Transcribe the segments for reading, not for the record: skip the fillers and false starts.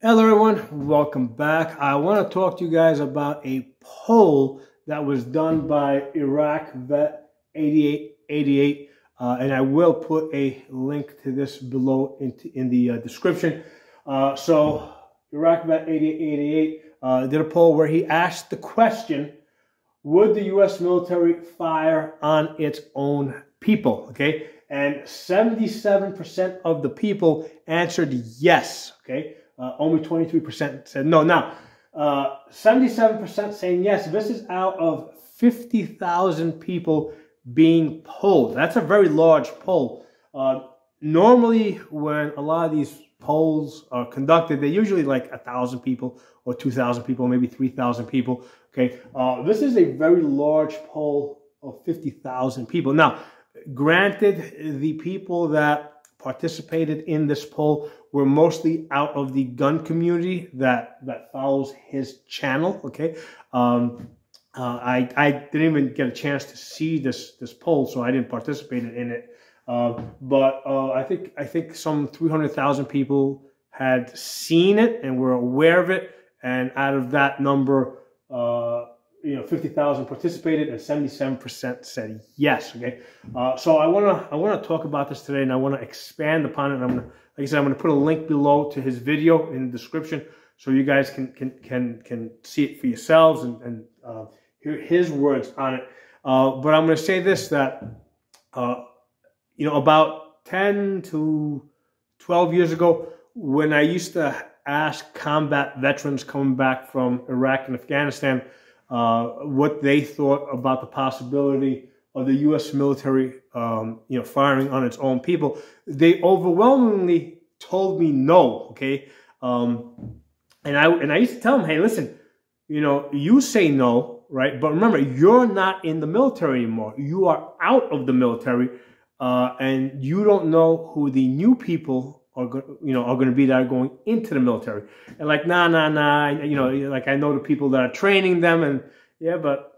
Hello everyone, welcome back. I want to talk to you guys about a poll that was done by Iraq Vet 8888, and I will put a link to this below in the description. So Iraq Vet 8888 did a poll where he asked the question, would the U.S. military fire on its own people? Okay, and 77% of the people answered yes. Okay. Only 23% said no. Now, 77% saying yes. This is out of 50,000 people being polled. That's a very large poll. Normally, when a lot of these polls are conducted, they're usually like 1,000 people or 2,000 people, maybe 3,000 people. Okay, this is a very large poll of 50,000 people. Now, granted, the people that participated in this poll were mostly out of the gun community that follows his channel. Okay, I didn't even get a chance to see this poll, so I didn't participate in it. But I think some 300,000 people had seen it and were aware of it, and out of that number, 50,000 participated and 77% said yes. Okay, so I wanna talk about this today, and I want to expand upon it. And like I said, I'm gonna put a link below to his video in the description so you guys can see it for yourselves and hear his words on it. But I'm gonna say this, that about 10 to 12 years ago, when I used to ask combat veterans coming back from Iraq and Afghanistan what they thought about the possibility of the U.S. military, firing on its own people, they overwhelmingly told me no. Okay, and I used to tell them, hey, listen, you say no, right? But remember, you're not in the military anymore. You are out of the military, and you don't know who the new people are going to be that are going into the military. And like, nah, like I know the people that are training them, and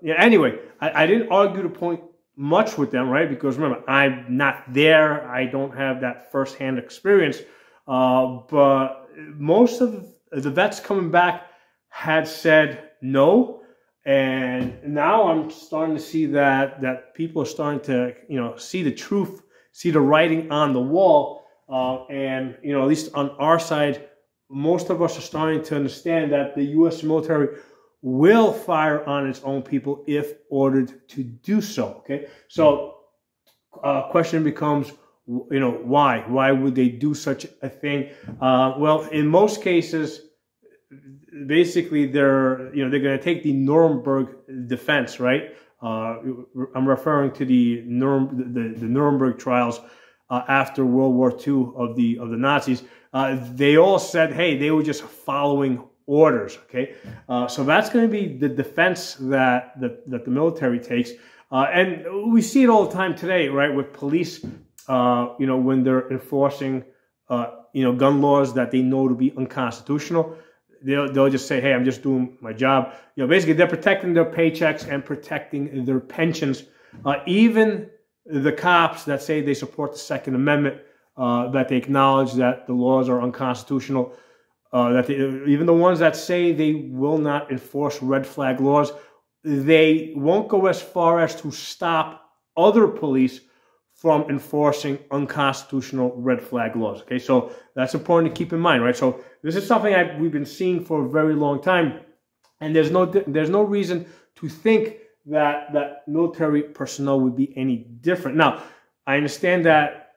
anyway, I didn't argue the point much with them, right? Because remember, I'm not there. I don't have that firsthand experience. But most of the vets coming back had said no. And now I'm starting to see that people are starting to, see the truth, see the writing on the wall. And at least on our side, most of us are starting to understand that the U.S. military will fire on its own people if ordered to do so. Okay, so question becomes, why? Why would they do such a thing? Well, in most cases, basically they're going to take the Nuremberg defense, right? I'm referring to the Nuremberg trials. After World War II of the Nazis, they all said, hey, they were just following orders. Okay, so that's going to be the defense that the military takes, and we see it all the time today, right? With police, when they're enforcing, gun laws that they know to be unconstitutional, they'll just say, hey, I'm just doing my job. Basically, they're protecting their paychecks and protecting their pensions, even the cops that say they support the Second Amendment, that they acknowledge that the laws are unconstitutional, even the ones that say they will not enforce red flag laws, they won't go as far as to stop other police from enforcing unconstitutional red flag laws. Okay, so that's important to keep in mind, right? So this is something we've been seeing for a very long time, and there's no reason to think that military personnel would be any different. Now, I understand that,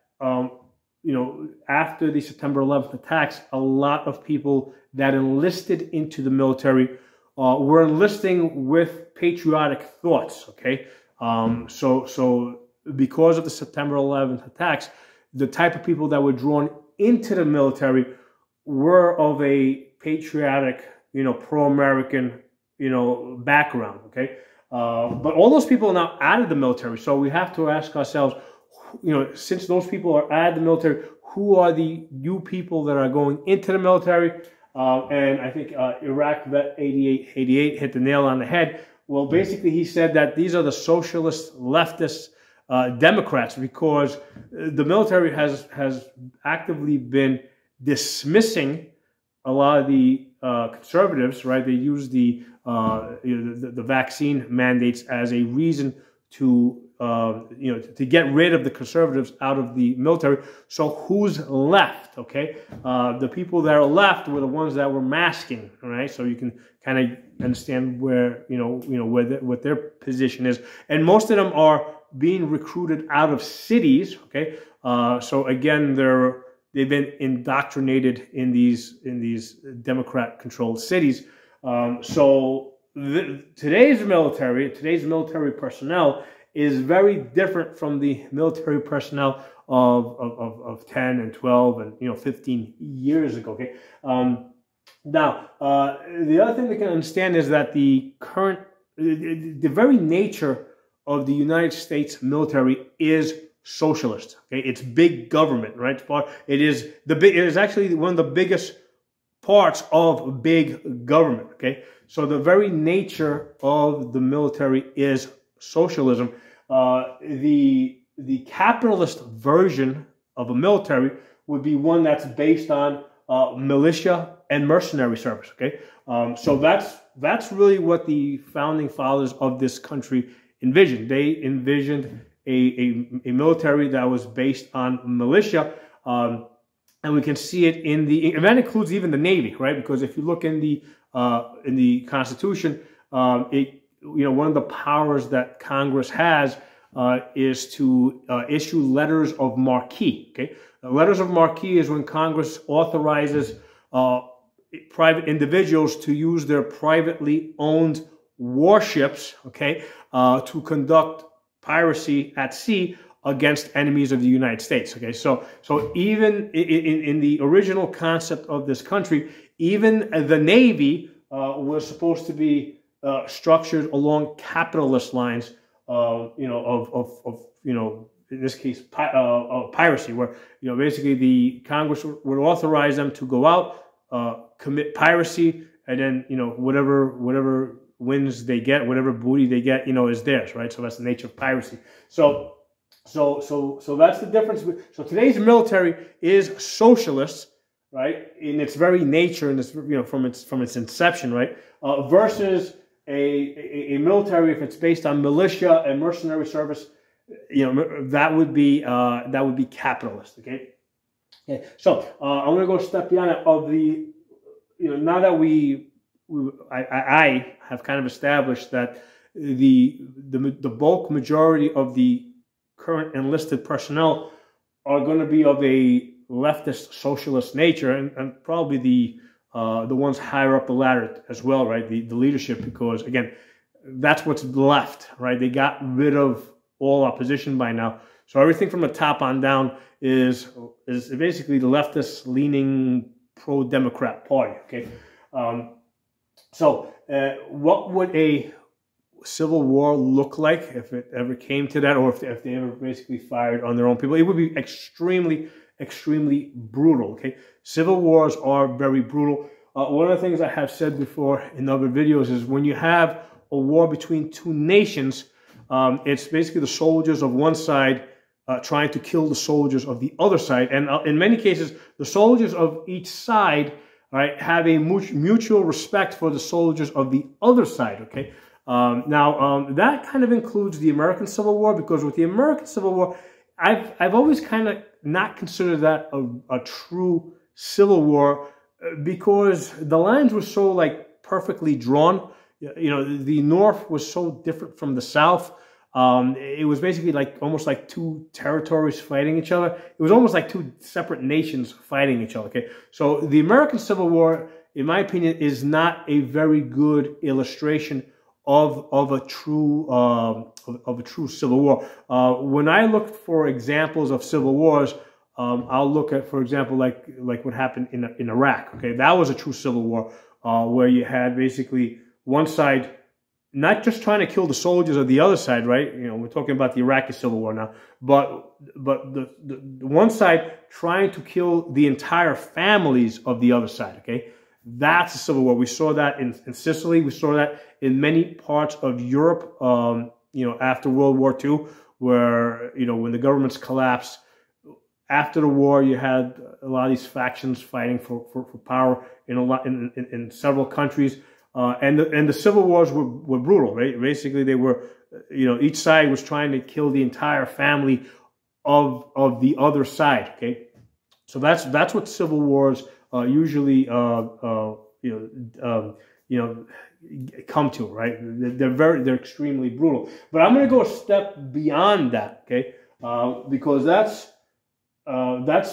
after the September 11th attacks, a lot of people that enlisted into the military were enlisting with patriotic thoughts, okay? So because of the September 11th attacks, the type of people that were drawn into the military were of a patriotic, pro-American, background, okay? But all those people are now out of the military. So we have to ask ourselves, since those people are out of the military, who are the new people that are going into the military? And I think Iraq Vet 8888 hit the nail on the head. Well, basically, he said that these are the socialist, leftist Democrats, because the military has actively been dismissing a lot of the conservatives, right, they use the vaccine mandates as a reason to to get rid of the conservatives out of the military. So who's left? Okay, the people that are left were the ones that were masking. All right, so you can kind of understand where what their position is, and most of them are being recruited out of cities. Okay, so again, they've been indoctrinated in these Democrat-controlled cities. Today's military personnel is very different from the military personnel of 10 and 12 and 15 years ago. Okay. Now, the other thing we can understand is that the very nature of the United States military is socialist. Okay, it's big government, right? It is actually one of the biggest parts of big government. Okay, so the very nature of the military is socialism. The capitalist version of a military would be one that's based on militia and mercenary service. Okay, so that's really what the founding fathers of this country envisioned. They envisioned a military that was based on militia, and we can see it and that includes even the Navy, right? Because if you look in the Constitution, one of the powers that Congress has is to issue letters of marque. Okay, letters of marque is when Congress authorizes private individuals to use their privately owned warships, okay, to conduct piracy at sea against enemies of the United States. Okay, so even in the original concept of this country, even the Navy was supposed to be structured along capitalist lines, in this case, piracy, where basically the Congress would authorize them to go out, commit piracy, and then whatever wins they get, whatever booty they get, is theirs, right? So that's the nature of piracy. So that's the difference. So today's military is socialist, right, in its very nature, and from its inception, right, versus a military, if it's based on militia and mercenary service, that would be capitalist. Okay. So I'm going to go a step beyond it. Of the, now that I have kind of established that the bulk majority of the current enlisted personnel are going to be of a leftist socialist nature, and probably the ones higher up the ladder as well, right? The leadership, because again, that's what's left, right? They got rid of all opposition by now, so everything from the top on down is basically the leftist leaning pro-democrat party. Okay, so what would a civil war look like if it ever came to that, or if they ever basically fired on their own people? It would be extremely brutal. Okay, civil wars are very brutal. One of the things I have said before in other videos is when you have a war between two nations, it's basically the soldiers of one side trying to kill the soldiers of the other side, and in many cases, the soldiers of each side, right, have a mutual respect for the soldiers of the other side. Okay. Now, that kind of includes the American Civil War, because with the American Civil War, I've always kind of not considered that a true civil war, because the lines were so perfectly drawn. The North was so different from the South. It was basically almost like two territories fighting each other. It was almost like two separate nations fighting each other. Okay, so the American Civil War, in my opinion, is not a very good illustration of a true civil war. When I look for examples of civil wars, I'll look at, for example, like what happened in Iraq. Okay, that was a true civil war, where you had basically one side not just trying to kill the soldiers of the other side, right? We're talking about the Iraqi Civil War now, but the one side trying to kill the entire families of the other side. Okay, that's a civil war. We saw that in Sicily. We saw that in many parts of Europe. After World War II, where when the governments collapsed, after the war, you had a lot of these factions fighting for power in several countries, and the civil wars were brutal. Right? Basically, they were, each side was trying to kill the entire family of the other side. Okay, so that's what civil wars usually come to, right? They're extremely brutal. But I'm going to go a step beyond that, okay? Because that's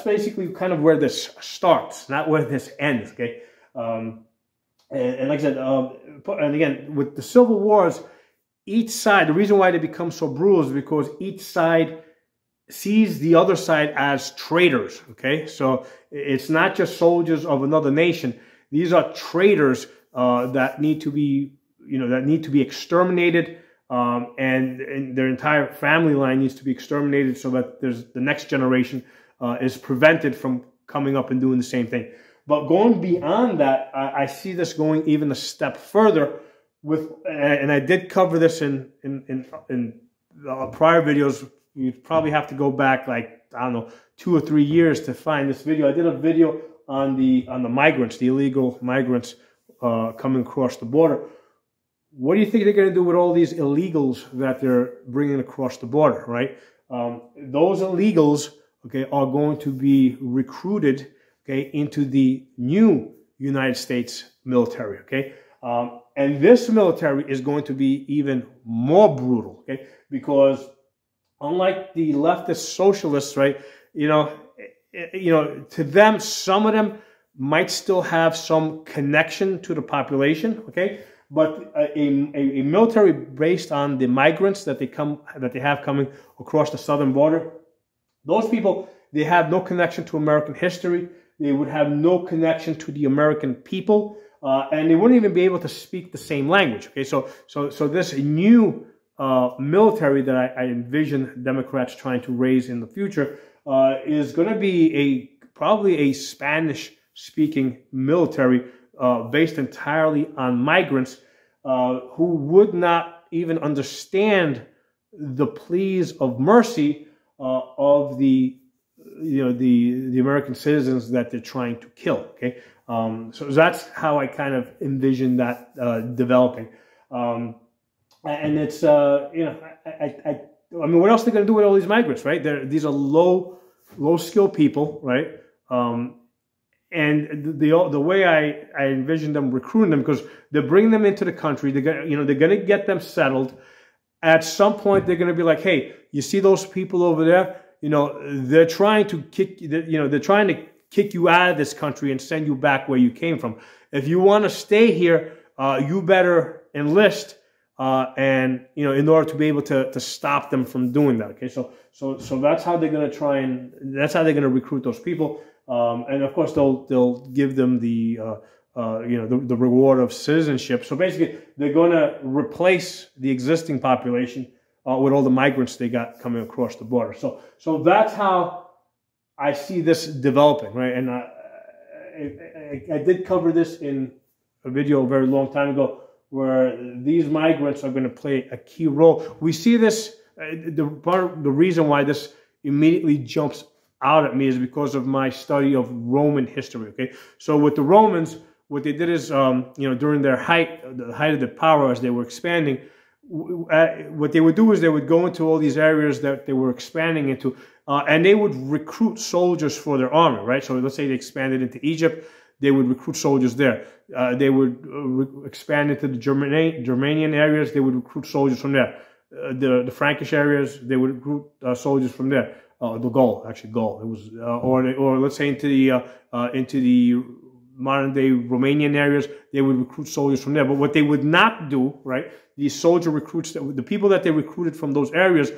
basically kind of where this starts, not where this ends, okay? And like I said, and again, with the civil wars, each side, the reason why they become so brutal is because each side sees the other side as traitors, okay? So it's not just soldiers of another nation. These are traitors that need to be, exterminated, and their entire family line needs to be exterminated so that the next generation is prevented from coming up and doing the same thing. But going beyond that, I see this going even a step further and I did cover this in prior videos. You'd probably have to go back, like, I don't know, 2 or 3 years to find this video. I did a video on the migrants, the illegal migrants coming across the border. What do you think they're going to do with all these illegals that they're bringing across the border, right? Those illegals, okay, are going to be recruited, okay, into the new United States military, okay? And this military is going to be even more brutal, okay? Because unlike the leftist socialists, right, to them, some of them might still have some connection to the population, okay? But a military based on the migrants that they have coming across the southern border, those people, they have no connection to American history. They would have no connection to the American people, and they wouldn't even be able to speak the same language. Okay, so this new military that I envision Democrats trying to raise in the future is going to be probably a Spanish-speaking military based entirely on migrants who would not even understand the pleas of mercy of the American citizens that they're trying to kill. Okay, so that's how I kind of envision that developing. And it's I mean, what else are they going to do with all these migrants, right? These are low skill people, right? And the way I envision them recruiting them, because they're bringing them into the country, they're going to get them settled. At some point, they're going to be like, hey, you see those people over there? They're trying to kick you out of this country and send you back where you came from. If you want to stay here, you better enlist, and in order to be able to stop them from doing that. Okay, so that's how they're going to that's how they're going to recruit those people. And of course, they'll give them the reward of citizenship. So basically, they're going to replace the existing population with all the migrants they got coming across the border. So that's how I see this developing, right? And I did cover this in a video a very long time ago, where these migrants are going to play a key role. We see this. The reason why this immediately jumps out at me is because of my study of Roman history. Okay, so with the Romans, what they did is, during the height of their power as they were expanding, what they would do is they would go into all these areas that they were expanding into, and they would recruit soldiers for their army, right? So let's say they expanded into Egypt, they would recruit soldiers there. They would expand into the Germanian areas, they would recruit soldiers from there. The Frankish areas, they would recruit soldiers from there. The Gaul. It was, or let's say into the modern day Romanian areas, they would recruit soldiers from there. But what they would not do, right? These soldier recruits, the people that they recruited from those areas,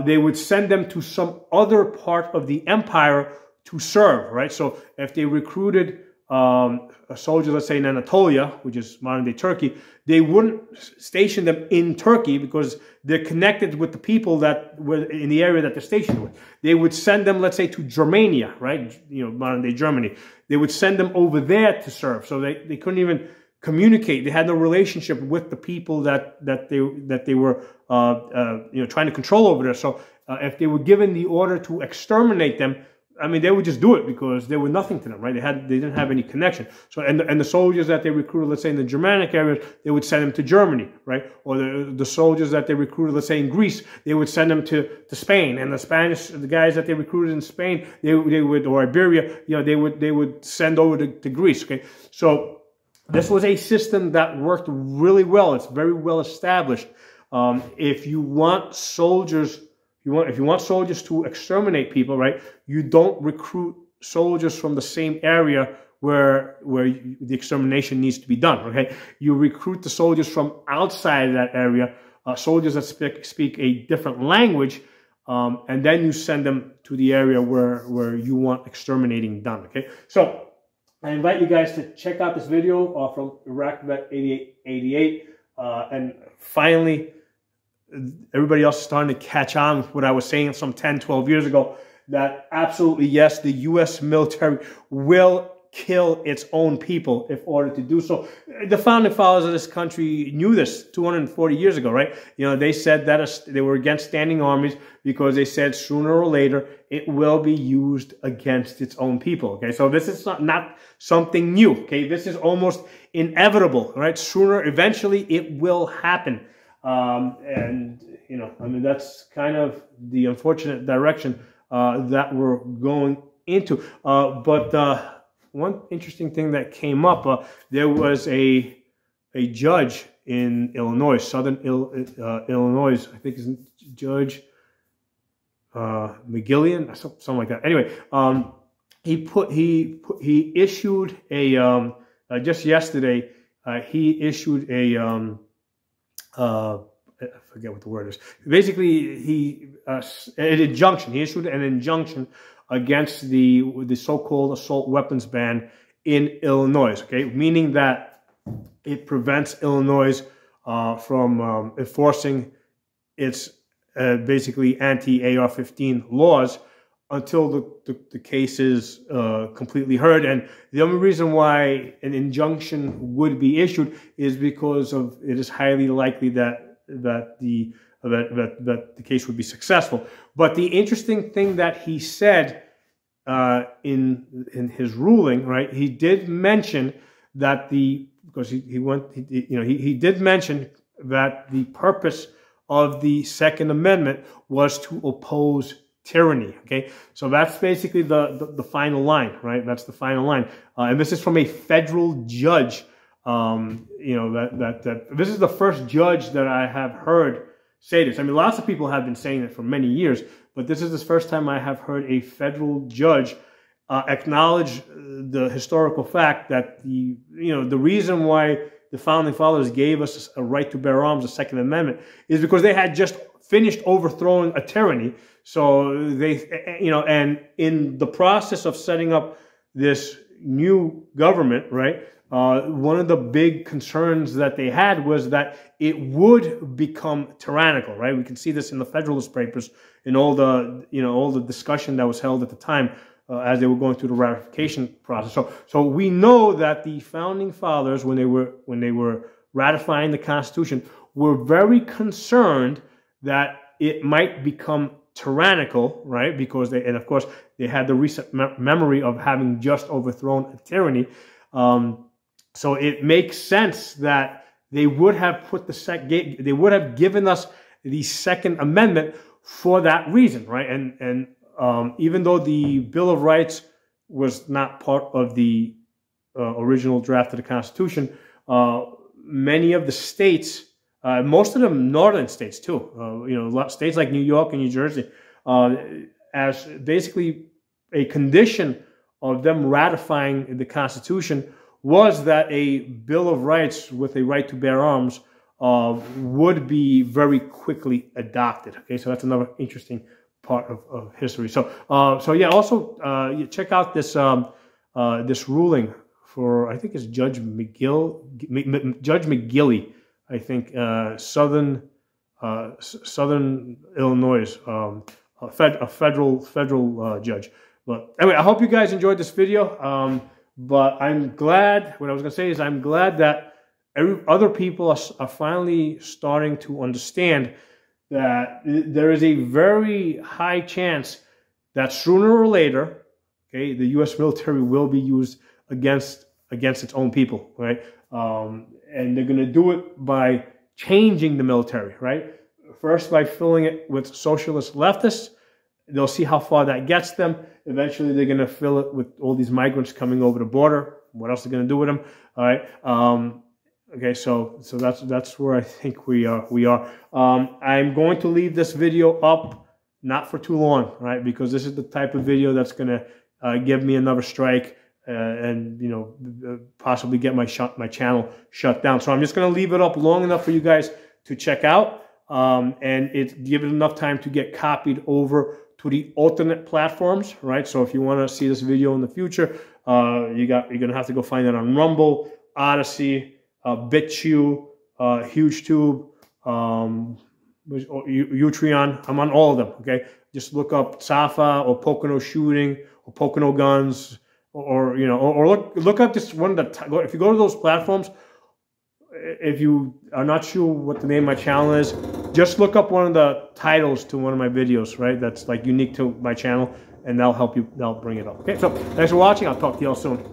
they would send them to some other part of the empire to serve, right? So if they recruited a soldier, let's say in Anatolia, which is modern day Turkey, they wouldn't station them in Turkey because they're connected with the people that were in the area that they're stationed with. They would send them, let's say, to Germania, right? Modern day Germany. They would send them over there to serve. So they couldn't even communicate. They had no relationship with the people that they were trying to control over there. So if they were given the order to exterminate them, I mean, they would just do it because they were nothing to them, right? They didn't have any connection. So, and the soldiers that they recruited, let's say in the Germanic areas, they would send them to Germany, right? Or the soldiers that they recruited, let's say in Greece, they would send them to Spain. And the guys that they recruited in Spain, they would, or Iberia, they would send over to Greece, okay? So this was a system that worked really well. It's very well established. If you want soldiers to exterminate people, right, you don't recruit soldiers from the same area where the extermination needs to be done, okay? You recruit the soldiers from outside of that area, soldiers that speak a different language, and then you send them to the area where you want exterminating done, okay? So I invite you guys to check out this video from Iraq Vet 8888, and finally, everybody else is starting to catch on with what I was saying some 10, 12 years ago, that absolutely, yes, the U.S. military will kill its own people if ordered to do so. The founding fathers of this country knew this 240 years ago, right? They said that they were against standing armies because they said sooner or later it will be used against its own people, okay? So this is not something new, okay? This is almost inevitable, right? Eventually it will happen. And, I mean, that's kind of the unfortunate direction that we're going into. But one interesting thing that came up, there was a judge in Illinois, Southern Illinois, I think is Judge McGillian, something like that. Anyway, he issued a just yesterday. He issued a I forget what the word is. Basically, an injunction. He issued an injunction against the so-called assault weapons ban in Illinois. Okay, meaning that it prevents Illinois from enforcing its basically anti-AR-15 laws until the case is completely heard. And the only reason why an injunction would be issued is because it is highly likely that the case would be successful. But the interesting thing that he said in his ruling, right, he did mention that he did mention that the purpose of the Second Amendment was to oppose tyranny. Okay, so that's basically the final line, right? That's the final line, and this is from a federal judge. This is the first judge that I have heard say this. I mean, lots of people have been saying it for many years, but this is the first time I have heard a federal judge acknowledge the historical fact that the reason why the founding fathers gave us a right to bear arms, the Second Amendment, is because they had just finished overthrowing a tyranny. So they, and in the process of setting up this new government, right, one of the big concerns that they had was that it would become tyrannical, right? We can see this in the Federalist Papers, in all the discussion that was held at the time as they were going through the ratification process. So we know that the founding fathers, when they were ratifying the Constitution, were very concerned that it might become tyrannical, right? Because of course, they had the recent memory of having just overthrown a tyranny. So it makes sense that they would have they would have given us the Second Amendment for that reason, right? And even though the Bill of Rights was not part of the original draft of the Constitution, many of the states, most of them northern states too, states like New York and New Jersey, as basically a condition of them ratifying the Constitution was that a Bill of Rights with a right to bear arms would be very quickly adopted. Okay, so that's another interesting part of history. So yeah, also you check out this this ruling for, I think it's Judge McGilly, I think, Southern Illinois, a federal judge. But anyway, I hope you guys enjoyed this video. But I'm glad, what I was going to say is I'm glad that other people are finally starting to understand that there is a very high chance that sooner or later, okay, the U.S. military will be used against its own people, right? And they're going to do it by changing the military, right? First, by filling it with socialist leftists. They'll see how far that gets them. Eventually, they're going to fill it with all these migrants coming over the border. What else are they going to do with them? All right. Okay, so that's where I think we are. I'm going to leave this video up, not for too long, right? Because this is the type of video that's going to give me another strike and possibly get my channel shut down. So I'm just going to leave it up long enough for you guys to check out, and give it enough time to get copied over to the alternate platforms, right? So if you want to see this video in the future, you're gonna have to go find it on Rumble, Odyssey, BitChute, HugeTube, Utreon. I'm on all of them. Okay, just look up Safa or Pocono Shooting or Pocono Guns, or look up this one. If you go to those platforms, if you are not sure what the name of my channel is, just look up one of the titles to one of my videos, right? That's like unique to my channel, and that'll help you. That'll bring it up. Okay, so thanks for watching. I'll talk to you all soon.